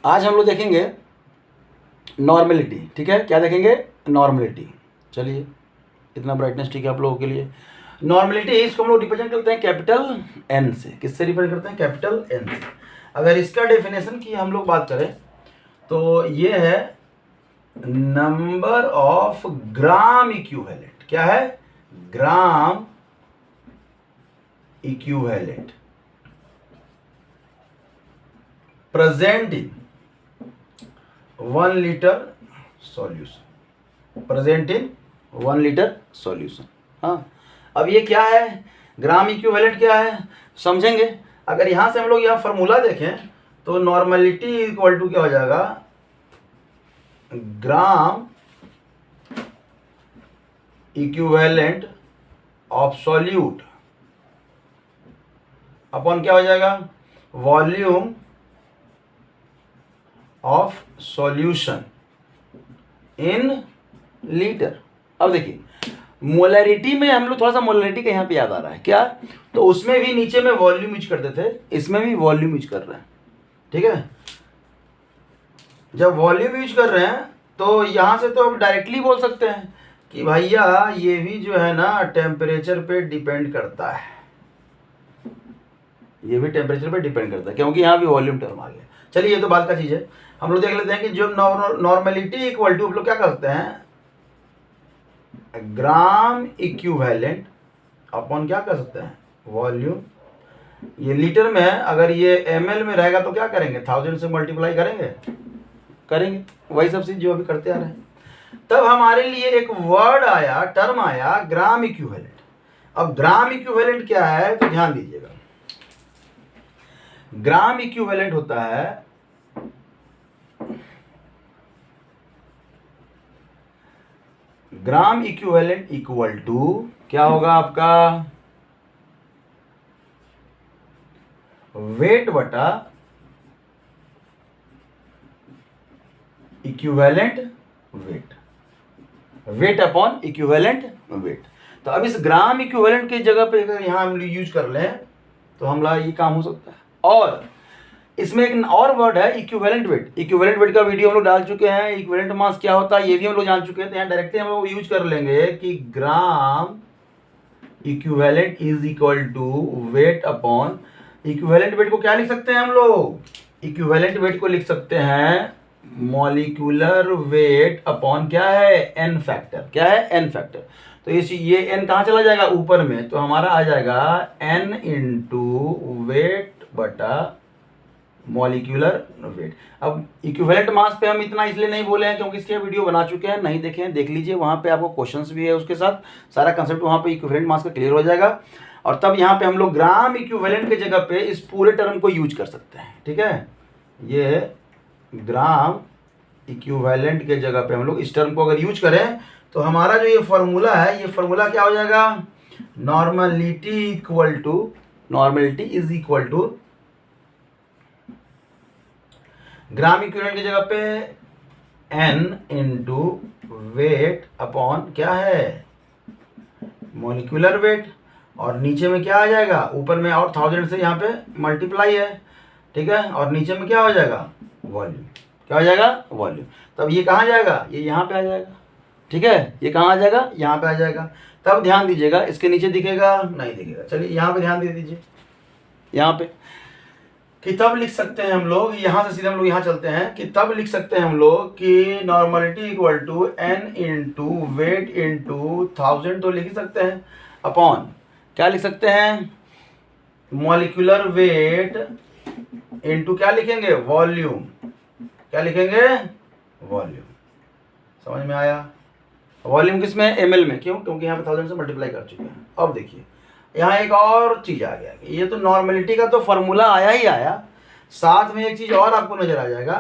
आज हम लोग देखेंगे नॉर्मेलिटी। ठीक है, क्या देखेंगे? नॉर्मेलिटी। चलिए, इतना ब्राइटनेस ठीक है आप लोगों के लिए। नॉर्मेलिटी इसको हम लोग रिप्रेजेंट करते हैं कैपिटल एन से। किससे रिप्रेजेंट करते हैं? कैपिटल एन से। अगर इसका डेफिनेशन की हम लोग बात करें तो ये है नंबर ऑफ ग्राम इक्विवेलेंट। क्या है? Gram equivalent present in 1 litre solution. Present in 1 litre solution. हाँ, अब ये क्या है? ग्राम इक्विवेलेंट क्या है समझेंगे। अगर यहां से हम लोग यह फॉर्मूला देखें तो नॉर्मेलिटी इक्वल टू क्या हो जाएगा? Gram equivalent of solute upon क्या हो जाएगा? Volume of solution in litre. अब देखिए, मोलैरिटी में हम लोग थोड़ा सा मोलैरिटी का यहाँ पे याद आ रहा है क्या? तो उसमें भी नीचे में वॉल्यूम यूज करते थे, इसमें भी वॉल्यूम यूज कर रहे हैं। ठीक है, जब वॉल्यूम यूज कर रहे हैं तो यहां से तो अब डायरेक्टली बोल सकते हैं कि भैया ये भी जो है ना टेम्परेचर पे डिपेंड करता है। ये भी टेम्परेचर पे डिपेंड करता है क्योंकि यहाँ भी वॉल्यूम टर्म आ गया। चलिए, ये तो बात का चीज है। हम लोग देख लेते हैं कि जो नॉर्मेलिटी इक्वल टू हम लोग क्या करते हैं? ग्राम इक्विवेलेंट अपॉन क्या कर सकते हैं? वॉल्यूम। ये लीटर में है, अगर ये ml में रहेगा तो क्या करेंगे? 1000 से मल्टीप्लाई करेंगे वही सब चीज जो अभी करते आ रहे हैं। तब हमारे लिए एक वर्ड आया, टर्म आया, ग्राम इक्विवेलेंट। अब ग्राम इक्विवेलेंट क्या है तो ध्यान दीजिएगा। ग्राम इक्विवेलेंट होता है ग्राम इक्विवेलेंट इक्वल टू क्या होगा आपका? वेट बटा equivalent weight. Wait upon equivalent wait. तो अब इस ग्राम इक्विवेलेंट की जगह पे अगर यहां हम यूज कर लें तो हमारा ये काम हो सकता है। और इसमें एक और वर्ड है इक्विवेलेंट वेट। इक्विवेलेंट वेट का वीडियो हम लोग डाल चुके हैं। इक्विवेलेंट मास क्या होता है ये भी हम लोग जान चुके हैं। तो यहाँ डायरेक्टली हम लोग यूज कर लेंगे कि gram equivalent is equal to weight upon equivalent weight को क्या लिख सकते हैं हम लोग? इक्विवेलेंट वेट को लिख सकते हैं मॉलिक्यूलर वेट अपॉन क्या है? N factor. क्या है? N factor. तो ये एन कहाँ चला जाएगा? ऊपर में। तो हमारा आ जाएगा एन इंटू वेट बटा मॉलिक्यूलर वेट। अब इक्विवेलेंट मास पे हम इतना इसलिए नहीं बोले हैं क्योंकि इसके वीडियो बना चुके हैं, नहीं देखे हैं, देख लीजिए। वहाँ पे आपको क्वेश्चंस भी है, उसके साथ सारा कंसेप्ट वहाँ पे इक्विवेलेंट मास का क्लियर हो जाएगा। और तब यहाँ पे हम लोग ग्राम इक्विवेलेंट के जगह पे इस पूरे टर्म को यूज कर सकते हैं। ठीक है, ये ग्राम इक्विवेलेंट के जगह पे हम लोग इस टर्म को अगर यूज करें तो हमारा जो ये फॉर्मूला है, ये फॉर्मूला क्या हो जाएगा? Normality is equal to gram equivalent की जगह पे एन इंटू वेट अपॉन क्या है? Molecular weight. और नीचे में क्या आ जाएगा? ऊपर में और 1000 से यहाँ पे मल्टीप्लाई है। ठीक है, और नीचे में क्या हो जाएगा? वॉल्यूम। क्या हो जाएगा? वॉल्यूम। तब ये कहाँ जाएगा? ये यहाँ पे आ जाएगा। ठीक है, ये कहाँ आ जाएगा? यहाँ पे आ जाएगा। तब ध्यान दीजिएगा, इसके नीचे दिखेगा? नहीं दिखेगा। चलिए यहाँ पे ध्यान दे दीजिए, यहाँ पे कि तब लिख सकते हैं हम लोग, यहां से सीधे हम लोग यहां चलते हैं कि तब लिख सकते हैं हम लोग कि normality equal to n into weight into 1000 तो लिख ही सकते हैं, अपॉन क्या लिख सकते हैं? मॉलिक्यूलर वेट इंटू क्या लिखेंगे? वॉल्यूम। क्या लिखेंगे? वॉल्यूम। समझ में आया? वॉल्यूम किस में? ml में। क्यों? क्योंकि यहाँ पे 1000 से मल्टीप्लाई कर चुके हैं। अब देखिए, यहाँ एक और चीज आ गया। ये तो नॉर्मेलिटी का तो फॉर्मूला आया ही आया, साथ में एक चीज और आपको नजर आ जाएगा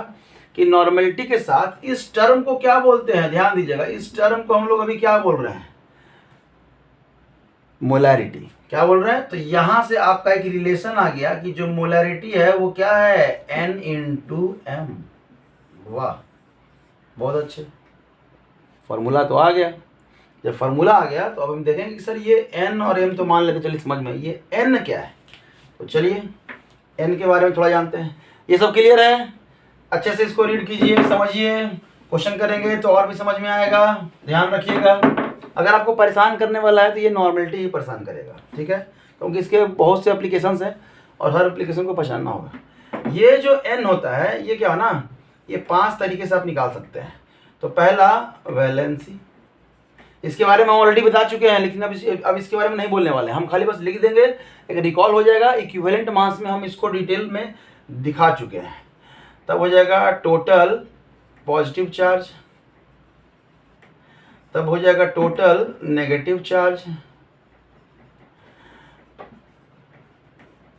कि नॉर्मेलिटी के साथ इस टर्म को क्या बोलते हैं? ध्यान दीजिएगा, इस टर्म को हम लोग अभी क्या बोल रहे हैं? मोलैरिटी। क्या बोल रहे हैं? तो यहां से आपका एक रिलेशन आ गया कि जो मोलैरिटी है वो क्या है? N into M. वाह, बहुत अच्छे, फॉर्मूला तो आ गया। जब फॉर्मूला आ गया तो अब हम देखेंगे कि सर ये n और m तो मान लेते, चलिए समझ में। ये n क्या है? तो चलिए n के बारे में थोड़ा जानते हैं। ये सब क्लियर है? अच्छे से इसको रीड कीजिए, समझिए, क्वेश्चन करेंगे तो और भी समझ में आएगा, ध्यान रखिएगा। अगर आपको परेशान करने वाला है तो ये नॉर्मलिटी ही परेशान करेगा, ठीक है, क्योंकि इसके बहुत से एप्लीकेशंस हैं और हर एप्लीकेशन को पहचानना होगा। ये जो n होता है ये क्या है ना, ये 5 तरीके से आप निकाल सकते हैं। तो पहला वैलेंसी, इसके बारे में हम ऑलरेडी बता चुके हैं, लेकिन अब इसके बारे में नहीं बोलने वाले हैं, हम खाली बस लिख देंगे, एक रिकॉल हो जाएगा। इक्विवेलेंट मास में हम इसको डिटेल में दिखा चुके हैं। तब हो जाएगा टोटल पॉजिटिव चार्ज, तब हो जाएगा total negative charge,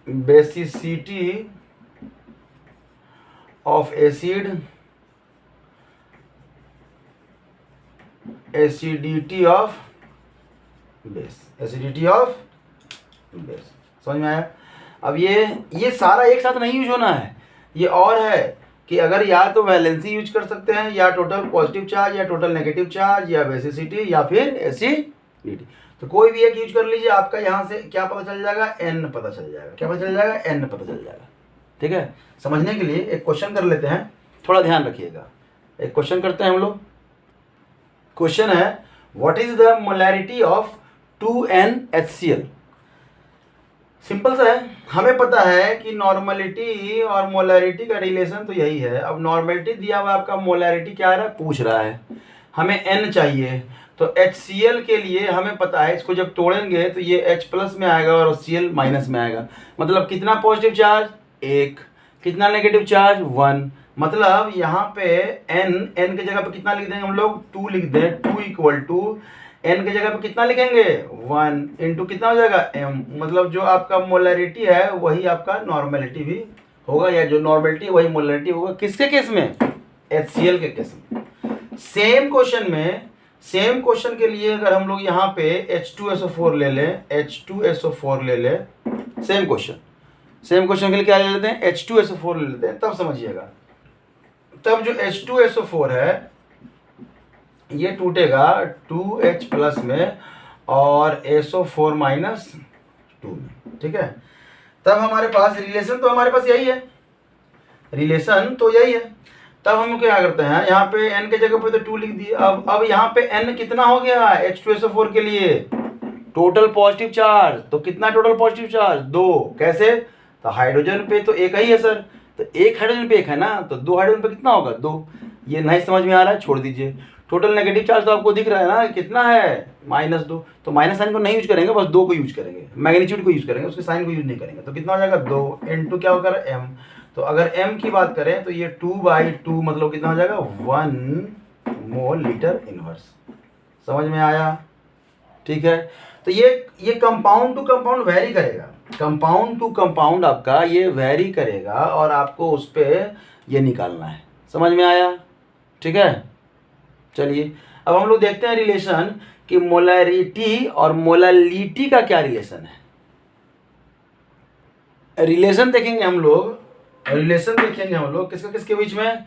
basicity of acid, acidity of base, acidity of base. समझ में आया? अब ये सारा एक साथ नहीं यूज होना है, ये और है कि अगर या तो वैलेंसी यूज कर सकते हैं, या टोटल पॉजिटिव चार्ज, या टोटल नेगेटिव चार्ज, या बेसिसिटी, या फिर एसिडिटी। तो कोई भी एक यूज कर लीजिए, आपका यहाँ से क्या पता चल जाएगा, n पता चल जाएगा। क्या पता चल जाएगा? n पता चल जाएगा। ठीक है, समझने के लिए एक क्वेश्चन कर लेते हैं, थोड़ा ध्यान रखिएगा। एक क्वेश्चन करते हैं हम लोग। क्वेश्चन है what is the molarity of 2NHCl। Simple सा है, हमें पता है कि नॉर्मलिटी और मोलैरिटी का रिलेशन तो यही है। अब नॉर्मलिटी दिया हुआ आपका, मोलैरिटी क्या है पूछ रहा है, हमें n चाहिए। तो HCl के लिए हमें पता है, इसको जब तोड़ेंगे तो ये H प्लस में आएगा और Cl माइनस में आएगा। मतलब कितना पॉजिटिव चार्ज? 1। कितना नेगेटिव चार्ज? 1। मतलब यहाँ पे n के जगह पे कितना लिख देंगे हम लोग? 2 लिख दें। 2 इक्वल टू n के जगह पे कितना लिखेंगे? 1 इंटू कितना हो जाएगा? m। मतलब जो आपका मोलैरिटी है वही आपका नॉर्मलिटी भी होगा, या जो नॉर्मलिटी है वही मोलैरिटी होगा। किसके केस में? HCl के केस में। सेम क्वेश्चन के लिए अगर हम लोग यहाँ पे H2SO4 ले लें, H2SO4 ले लें, सेम क्वेश्चन के लिए क्या ले लेते हैं? H2SO4 ले लेते हैं, तब समझिएगा। तब जो H2SO4 है ये टूटेगा 2H प्लस में और SO4 माइनस 2 में। ठीक है, तब हमारे पास रिलेशन तो हमारे पास यही है, रिलेशन तो यही है। तब हम क्या करते हैं, यहाँ पे n के जगह पे तो 2 लिख दिए। अब यहाँ पे n कितना हो गया H2SO4 के लिए? Total positive charge. तो कितना टोटल पॉजिटिव चार्ज? 2। कैसे? तो हाइड्रोजन पे तो एक ही है सर, तो एक हाइड्रोजन पे एक है ना, तो 2 हाइड्रोजन पे कितना होगा? 2। ये नहीं समझ में आ रहा है, छोड़ दीजिए। टोटल नेगेटिव चार्ज तो आपको दिख रहा है ना, कितना है? -2। तो माइनस साइन को नहीं यूज करेंगे, बस 2 को यूज करेंगे, मैग्नीट्यूड को यूज करेंगे, उसके साइन को यूज नहीं करेंगे। तो कितना हो जाएगा? 2 इंटू क्या होगा? m। तो अगर m की बात करें तो ये 2/2 मतलब कितना हो जाएगा? 1 मोल लीटर इनवर्स। समझ में आया? ठीक है, तो ये कंपाउंड टू कंपाउंड वेरी करेगा, कंपाउंड टू कंपाउंड आपका ये वेरी करेगा, और आपको उस पर ये निकालना है। समझ में आया? ठीक है, चलिए अब हम लोग देखते हैं रिलेशन कि मोलैरिटी और मोलालिटी का क्या रिलेशन है। रिलेशन देखेंगे हम लोग किसके बीच में?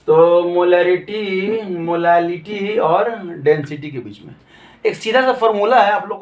तो मोलैरिटी, मोलालिटी और डेंसिटी के बीच में। एक सीधा सा फॉर्मूला है, आप लोग